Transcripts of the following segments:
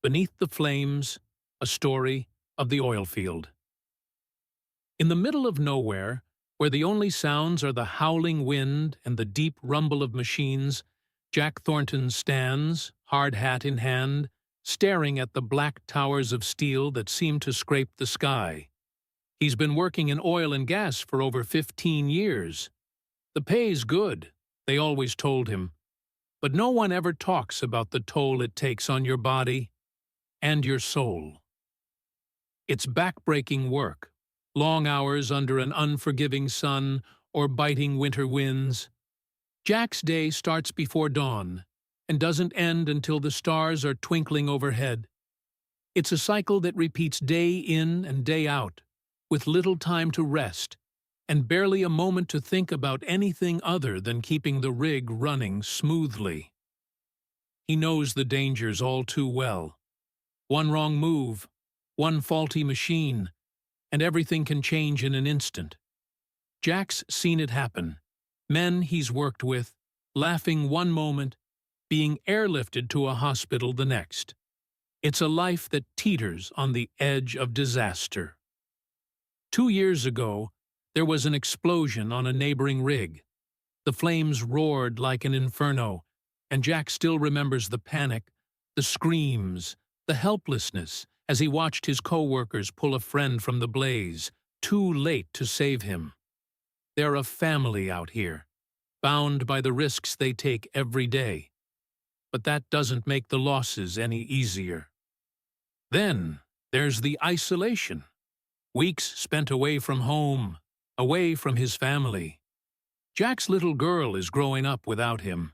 Beneath the Flames, a story of the oilfield. In the middle of nowhere, where the only sounds are the howling wind and the deep rumble of machines, Jack Thornton stands, hard hat in hand, staring at the black towers of steel that seem to scrape the sky. He's been working in oil and gas for over 15 years. The pay's good, they always told him, but no one ever talks about the toll it takes on your body and your soul. It's back-breaking work, long hours under an unforgiving sun or biting winter winds. Jack's day starts before dawn and doesn't end until the stars are twinkling overhead. It's a cycle that repeats day in and day out, with little time to rest and barely a moment to think about anything other than keeping the rig running smoothly. He knows the dangers all too well. One wrong move, one faulty machine, and everything can change in an instant. Jack's seen it happen. Men he's worked with, laughing one moment, being airlifted to a hospital the next. It's a life that teeters on the edge of disaster. 2 years ago, there was an explosion on a neighboring rig. The flames roared like an inferno, and Jack still remembers the panic, the screams, the helplessness as he watched his co-workers pull a friend from the blaze, too late to save him. They're a family out here, bound by the risks they take every day. But that doesn't make the losses any easier. Then there's the isolation. Weeks spent away from home, away from his family. Jack's little girl is growing up without him,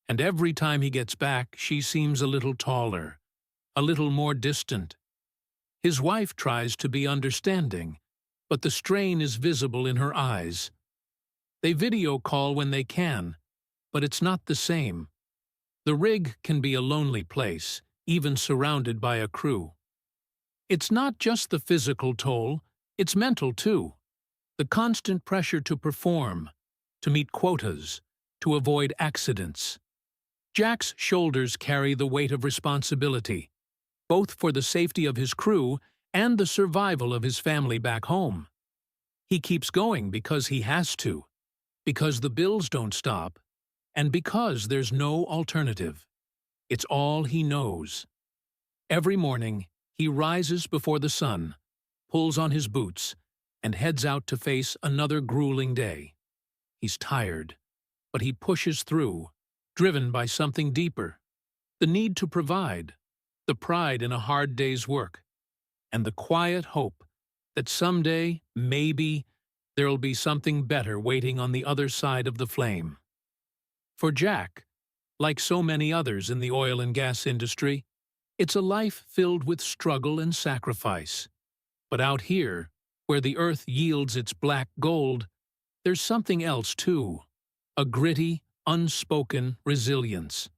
and every time he gets back, she seems a little taller, a little more distant. His wife tries to be understanding, but the strain is visible in her eyes. They video call when they can, but it's not the same. The rig can be a lonely place, even surrounded by a crew. It's not just the physical toll, it's mental too. The constant pressure to perform, to meet quotas, to avoid accidents. Jack's shoulders carry the weight of responsibility, both for the safety of his crew and the survival of his family back home. He keeps going because he has to, because the bills don't stop, and because there's no alternative. It's all he knows. Every morning, he rises before the sun, pulls on his boots, and heads out to face another grueling day. He's tired, but he pushes through, driven by something deeper, the need to provide, the pride in a hard day's work, and the quiet hope that someday, maybe, there'll be something better waiting on the other side of the flame. For Jack, like so many others in the oil and gas industry, it's a life filled with struggle and sacrifice. But out here, where the earth yields its black gold, there's something else too, a gritty, unspoken resilience.